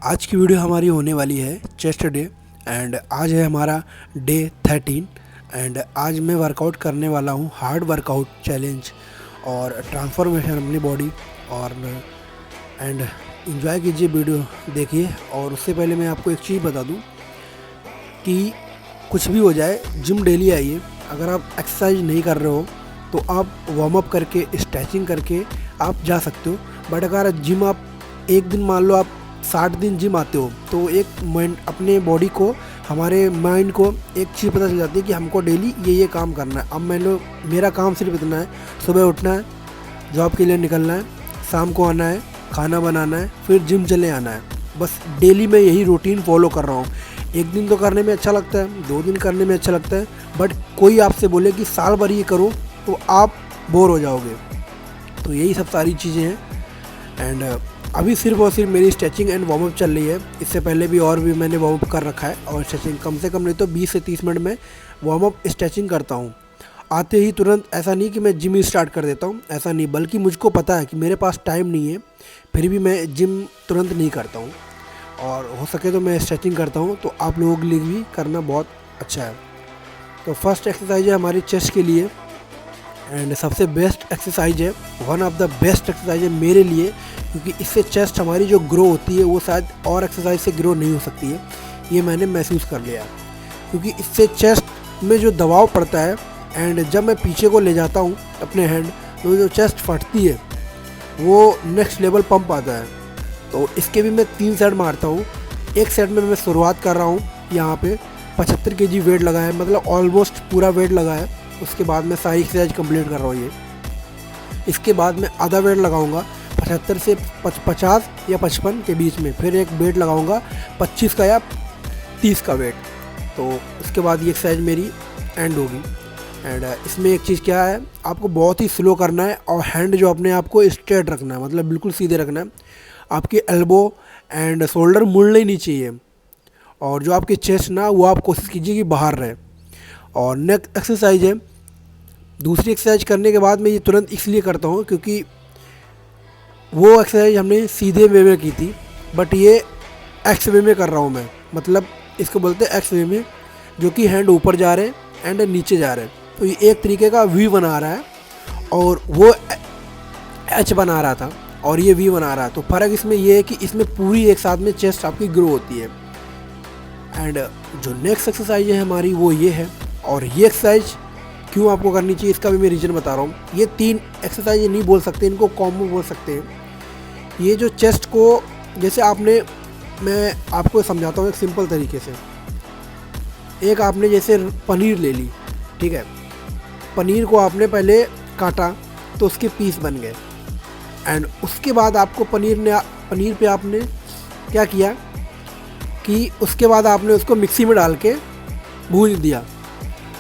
आज की वीडियो हमारी होने वाली है चेस्ट डे एंड आज है हमारा डे 13 एंड आज मैं वर्कआउट करने वाला हूँ हार्ड वर्कआउट चैलेंज और ट्रांसफॉर्मेशन अपनी बॉडी और एंड एंजॉय कीजिए वीडियो देखिए। और उससे पहले मैं आपको एक चीज़ बता दूँ कि कुछ भी हो जाए जिम डेली आइए। अगर आप एक्सरसाइज नहीं कर रहे हो तो आप वार्म अप करके स्ट्रेचिंग करके आप जा सकते हो। बट अगर जिम आप एक दिन मान लो आप 60 दिन जिम आते हो तो एक माइंड अपने बॉडी को हमारे माइंड को एक चीज़ पता चल जाती है कि हमको डेली ये काम करना है। अब मान लो मेरा काम सिर्फ इतना है, सुबह उठना है, जॉब के लिए निकलना है, शाम को आना है, खाना बनाना है, फिर जिम चले आना है। बस डेली मैं यही रूटीन फॉलो कर रहा हूँ। एक दिन तो करने में अच्छा लगता है, 2 दिन करने में अच्छा लगता है, बट कोई आपसे बोले कि साल भर ये करो तो आप बोर हो जाओगे। तो यही सब सारी चीज़ें हैं एंड अभी सिर्फ और सिर्फ मेरी स्ट्रेचिंग एंड वार्म अप चल रही है। इससे पहले भी और भी मैंने वार्म अप कर रखा है और स्ट्रेचिंग कम से कम नहीं तो 20 से 30 मिनट में वार्म अप स्ट्रेचिंग करता हूँ। आते ही तुरंत ऐसा नहीं कि मैं जिम ही स्टार्ट कर देता हूँ, ऐसा नहीं, बल्कि मुझको पता है कि मेरे पास टाइम नहीं है, फिर भी मैं जिम तुरंत नहीं करता हूँ और हो सके तो मैं स्ट्रेचिंग करता हूँ। तो आप लोगों के लिए भी करना बहुत अच्छा है। तो फर्स्ट एक्सरसाइज है हमारी चेस्ट के लिए एंड सबसे बेस्ट एक्सरसाइज है, one of the best exercise है मेरे लिए, क्योंकि इससे चेस्ट हमारी जो ग्रो होती है वो शायद और एक्सरसाइज से ग्रो नहीं हो सकती है। ये मैंने महसूस कर लिया क्योंकि इससे चेस्ट में जो दबाव पड़ता है एंड जब मैं पीछे को ले जाता हूँ अपने हैंड तो जो चेस्ट फटती है वो नेक्स्ट लेवल पंप आता है। तो इसके भी मैं 3 सेट मारता हूँ। एक सेट में मैं शुरुआत कर रहा हूँ, यहाँ पे 75 kg वेट लगा है, मतलब ऑलमोस्ट पूरा वेट लगा है। उसके बाद मैं सारी एक्सरसाइज कंप्लीट कर रहा हूँ ये। इसके बाद मैं आधा वेट लगाऊंगा 75 से 50 या 55 के बीच में, फिर एक वेट लगाऊंगा 25 का या 30 का वेट। तो उसके बाद ये एक्सरसाइज मेरी एंड होगी। एंड इसमें एक चीज़ क्या है, आपको बहुत ही स्लो करना है और हैंड जो अपने आप को स्ट्रेट रखना है, मतलब बिल्कुल सीधे रखना है। आपके एल्बो एंड शोल्डर मुड़ने ही नहीं चाहिए और जो आपकी चेस्ट ना वो आप कोशिश कीजिए कि बाहर रहे। और नेक्स्ट एक्सरसाइज है, दूसरी एक्सरसाइज करने के बाद मैं ये तुरंत इसलिए करता हूँ क्योंकि वो एक्सरसाइज हमने सीधे वे में की थी, बट ये एक्स वे में कर रहा हूँ मैं, मतलब इसको बोलते हैं एक्स वे में, जो कि हैंड ऊपर जा रहे हैं एंड नीचे जा रहे हैं। तो ये एक तरीके का वी बना रहा है और वो एच बना रहा था और ये वी बना रहा है। तो फ़र्क इसमें ये है कि इसमें पूरी एक साथ में चेस्ट आपकी ग्रो होती है। एंड जो नेक्स्ट एक्सरसाइज है हमारी वो ये है, और ये एक्सरसाइज क्यों आपको करनी चाहिए इसका भी मैं रीज़न बता रहा हूँ। ये 3 एक्सरसाइज नहीं बोल सकते, इनको कॉम्बो बोल सकते हैं। ये जो चेस्ट को जैसे मैं आपको समझाता हूँ एक सिंपल तरीके से। एक आपने जैसे पनीर ले ली, ठीक है, पनीर को आपने पहले काटा तो उसके पीस बन गए एंड उसके बाद आपको पनीर पे आपने क्या किया कि उसके बाद आपने उसको मिक्सी में डाल के भून दिया।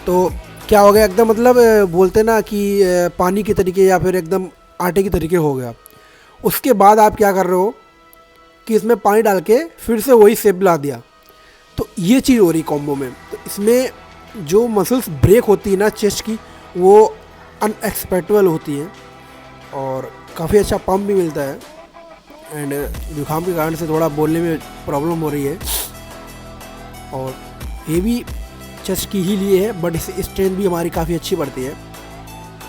तो क्या हो गया, एकदम मतलब बोलते ना कि पानी के तरीके या फिर एकदम आटे के तरीके हो गया। उसके बाद आप क्या कर रहे हो कि इसमें पानी डाल के फिर से वही शेप ला दिया। तो ये चीज़ हो रही कॉम्बो में। तो इसमें जो मसल्स ब्रेक होती है ना चेस्ट की, वो अनएक्सपेक्टेबल होती है और काफ़ी अच्छा पंप भी मिलता है। एंड जुकाम के कारण से थोड़ा बोलने में प्रॉब्लम हो रही है और ये भी चेस्ट की ही लिए है, बट इससे स्ट्रेंथ भी हमारी काफ़ी अच्छी बढ़ती है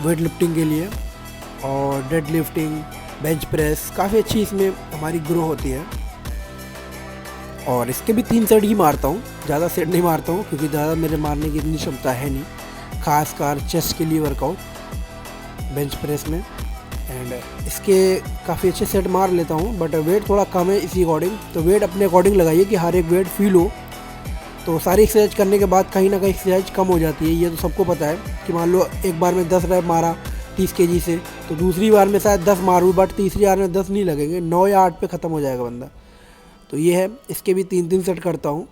वेट लिफ्टिंग के लिए। और डेड लिफ्टिंग, बेंच प्रेस काफ़ी अच्छी इसमें हमारी ग्रो होती है। और इसके भी 3 सेट ही मारता हूँ, ज़्यादा सेट नहीं मारता हूँ क्योंकि ज़्यादा मेरे मारने की इतनी क्षमता है नहीं, खासकर चेस्ट के लिए वर्कआउट बेंच प्रेस में। एंड इसके काफ़ी अच्छे सेट मार लेता हूँ, बट वेट थोड़ा कम है इसी अकॉर्डिंग। तो वेट अपने अकॉर्डिंग लगाइए कि हर एक वेट फील हो। तो सारी एक्सरसाइज करने के बाद कहीं ना कहीं एक्सरसाइज कम हो जाती है, ये तो सबको पता है कि मान लो एक बार में 10 रैप मारा 30 kg से, तो दूसरी बार में शायद 10 मारूँ, बट तीसरी बार में 10 नहीं लगेंगे, 9 या 8 पे ख़त्म हो जाएगा बंदा। तो ये है, इसके भी 3 सेट करता हूँ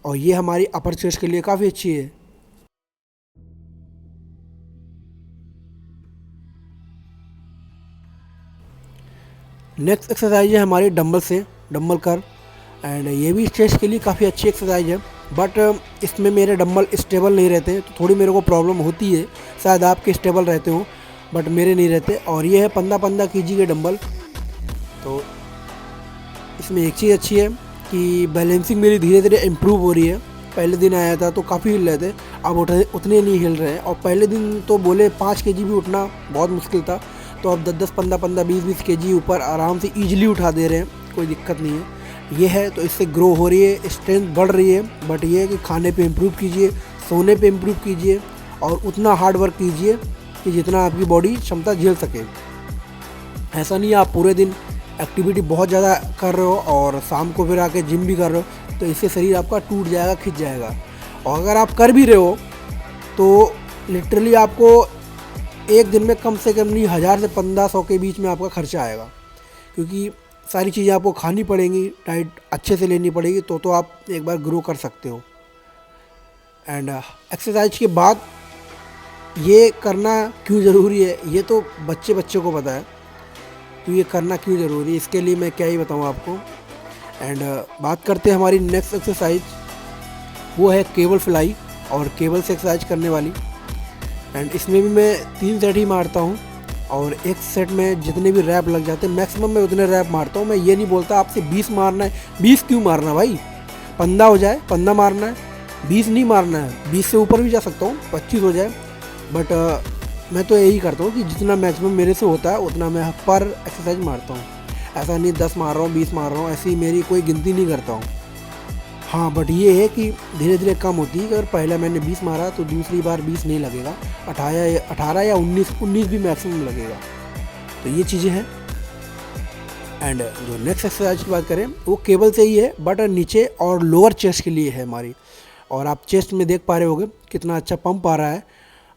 और ये हमारी अपर चेस्ट के लिए काफ़ी अच्छी है। नेक्स्ट एक्सरसाइज है हमारी डंबल कर एंड ये भी चेस्ट के लिए काफ़ी अच्छी एक्सरसाइज है, बट इसमें मेरे डंबल स्टेबल नहीं रहते तो थोड़ी मेरे को प्रॉब्लम होती है। शायद आपके स्टेबल रहते हो बट मेरे नहीं रहते। और ये है 15 kg के डंबल। तो इसमें एक चीज़ अच्छी है कि बैलेंसिंग मेरी धीरे धीरे इम्प्रूव हो रही है। पहले दिन आया था तो काफ़ी हिल रहे थे, अब उतने नहीं हिल रहे हैं। और पहले दिन तो बोले 5 केजी भी उठना बहुत मुश्किल था, तो अब 10-10, 15-15, 20-20 केजी ऊपर आराम से ईजिली उठा दे रहे हैं, कोई दिक्कत नहीं है। ये है तो इससे ग्रो हो रही है, स्ट्रेंथ बढ़ रही है। बट ये है कि खाने पे इम्प्रूव कीजिए, सोने पे इम्प्रूव कीजिए और उतना हार्ड वर्क कीजिए कि जितना आपकी बॉडी क्षमता झेल सके। ऐसा नहीं है आप पूरे दिन एक्टिविटी बहुत ज़्यादा कर रहे हो और शाम को फिर आके जिम भी कर रहे हो, तो इससे शरीर आपका टूट जाएगा, खिंच जाएगा। और अगर आप कर भी रहे हो तो लिटरली आपको एक दिन में कम से कम नहीं 1000 से 1500 के बीच में आपका खर्चा आएगा, क्योंकि सारी चीज़ें आपको खानी पड़ेंगी, डाइट अच्छे से लेनी पड़ेगी, तो आप एक बार ग्रो कर सकते हो। एंड एक्सरसाइज के बाद ये करना क्यों ज़रूरी है, ये तो बच्चे को पता है, तो ये करना क्यों ज़रूरी है इसके लिए मैं क्या ही बताऊँ आपको। एंड बात करते हैं हमारी नेक्स्ट एक्सरसाइज, वो है केबल फ्लाई और केबल से एक्सरसाइज करने वाली। एंड इसमें भी मैं 3 सेट ही मारता हूँ और एक सेट में जितने भी रैप लग जाते हैं मैक्सिमम मैं उतने रैप मारता हूँ। मैं ये नहीं बोलता आपसे 20 मारना है, 20 क्यों मारना भाई, 15 हो जाए, 15 मारना है, 20 नहीं मारना है। 20 से ऊपर भी जा सकता हूँ, 25 हो जाए, बट मैं तो यही करता हूँ कि जितना मैक्सिमम मेरे से होता है उतना मैं पर एक्सरसाइज मारता हूँ। ऐसा नहीं 10 मार रहा हूँ, 20 मार रहा हूँ, ऐसी मेरी कोई गिनती नहीं करता हूँ। हाँ, बट ये है कि धीरे धीरे कम होती है कि अगर पहले मैंने 20 मारा तो दूसरी बार 20 नहीं लगेगा, 18 या 19 भी मैक्सिमम लगेगा। तो ये चीज़ें हैं। एंड जो नेक्स्ट एक्सरसाइज की बात करें वो केबल से ही है, बट नीचे और लोअर चेस्ट के लिए है हमारी। और आप चेस्ट में देख पा रहे होगे कितना अच्छा पंप आ रहा है,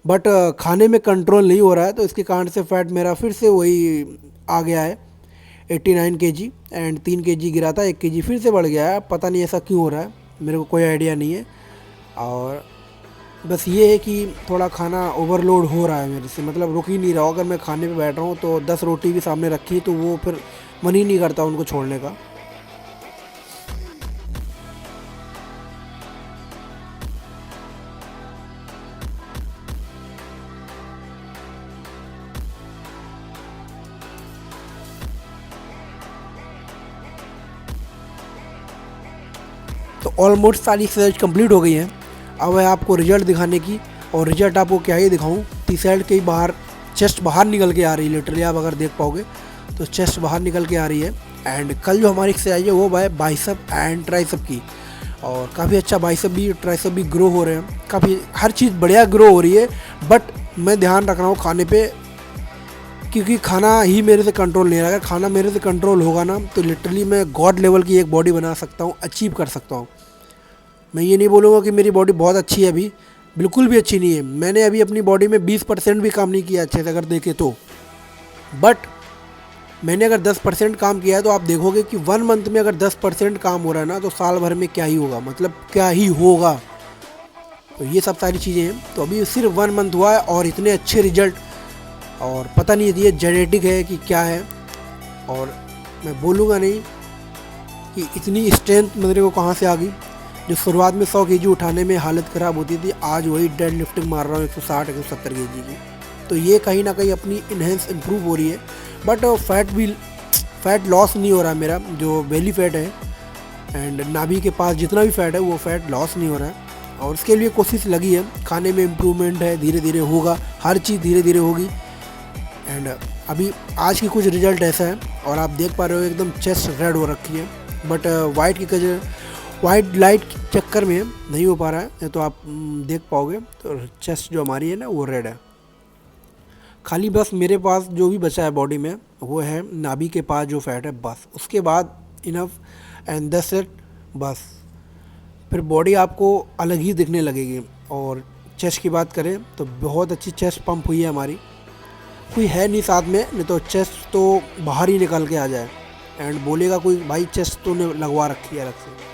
बट खाने में कंट्रोल नहीं हो रहा है, तो इसके कारण से फैट मेरा फिर से वही आ गया है 89 kg। एंड 3 kg गिरा था, 1 kg फिर से बढ़ गया है। पता नहीं ऐसा क्यों हो रहा है, मेरे को कोई आइडिया नहीं है। और बस ये है कि थोड़ा खाना ओवरलोड हो रहा है मेरे से, मतलब रुक ही नहीं रहा। अगर मैं खाने पे बैठ रहा हूँ तो 10 रोटी भी सामने रखी तो वो फिर मन ही नहीं करता उनको छोड़ने का। तो ऑलमोस्ट सारी एक्सरसाइज कंप्लीट हो गई हैं। अब है आपको रिजल्ट दिखाने की, और रिजल्ट आपको क्या ही दिखाऊं, टी शर्ट के बाहर चेस्ट बाहर निकल के आ रही है लिटरली। आप अगर देख पाओगे तो चेस्ट बाहर निकल के आ रही है। एंड कल जो हमारी एक्सरसाइज है वो है बाइसेप एंड ट्राइसेप की, और काफ़ी अच्छा बाइसेप भी ट्राइसेप भी ग्रो हो रहे हैं, काफ़ी हर चीज़ बढ़िया ग्रो हो रही है। बट मैं ध्यान रख रहा हूँ खाने पर, क्योंकि खाना ही मेरे से कंट्रोल नहीं रहा। अगर खाना मेरे से कंट्रोल होगा ना तो लिटरली मैं गॉड लेवल की एक बॉडी बना सकता हूँ, अचीव कर सकता हूँ। मैं ये नहीं बोलूँगा कि मेरी बॉडी बहुत अच्छी है, अभी बिल्कुल भी अच्छी नहीं है। मैंने अभी अपनी बॉडी में 20% भी काम नहीं किया अच्छे से अगर देखें तो। बट मैंने अगर 10% काम किया है तो आप देखोगे कि 1 मंथ में अगर 10% काम हो रहा है ना तो साल भर में क्या ही होगा, मतलब क्या ही होगा। तो ये सब सारी चीज़ें हैं। तो अभी सिर्फ 1 मंथ हुआ है और इतने अच्छे रिजल्ट, और पता नहीं ये जेनेटिक है कि क्या है। और मैं बोलूँगा नहीं कि इतनी स्ट्रेंथ मेरे को कहाँ से आ गई। जो शुरुआत में 100 kg उठाने में हालत ख़राब होती थी, आज वही डेड लिफ्टिंग मार रहा हूँ 160-170 kg की। तो ये कहीं ना कहीं अपनी इन्हेंस इम्प्रूव हो रही है। बट फैट लॉस नहीं हो रहा मेरा, जो बेली फैट है एंड नाभि के पास जितना भी फैट है वो फैट लॉस नहीं हो रहा है। और उसके लिए कोशिश लगी है, खाने में इम्प्रूवमेंट है, धीरे धीरे होगा, हर चीज़ धीरे धीरे होगी। एंड अभी आज की कुछ रिजल्ट ऐसा है, और आप देख पा रहे हो एकदम चेस्ट रेड हो रखी है, बट वाइट लाइट के चक्कर में नहीं हो पा रहा है। तो आप देख पाओगे तो चेस्ट जो हमारी है ना वो रेड है। खाली बस मेरे पास जो भी बचा है बॉडी में वो है नाभि के पास जो फैट है, बस उसके बाद इनफ एंड दैट्स इट बस। फिर बॉडी आपको अलग ही दिखने लगेगी। और चेस्ट की बात करें तो बहुत अच्छी चेस्ट पंप हुई है हमारी, कोई है नहीं साथ में, नहीं तो चेस्ट तो बाहर ही निकल के आ जाए। एंड बोलेगा कोई भाई चेस्ट तो ने लगवा रखी है अलग से।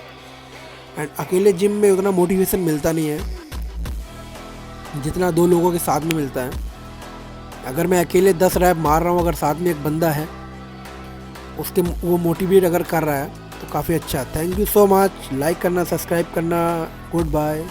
एंड अकेले जिम में उतना मोटिवेशन मिलता नहीं है जितना 2 लोगों के साथ में मिलता है। अगर मैं अकेले 10 रैप मार रहा हूँ, अगर साथ में एक बंदा है उसके वो मोटिवेट अगर कर रहा है तो काफ़ी अच्छा। Thank you so much. Like करना, सब्सक्राइब करना। Good bye.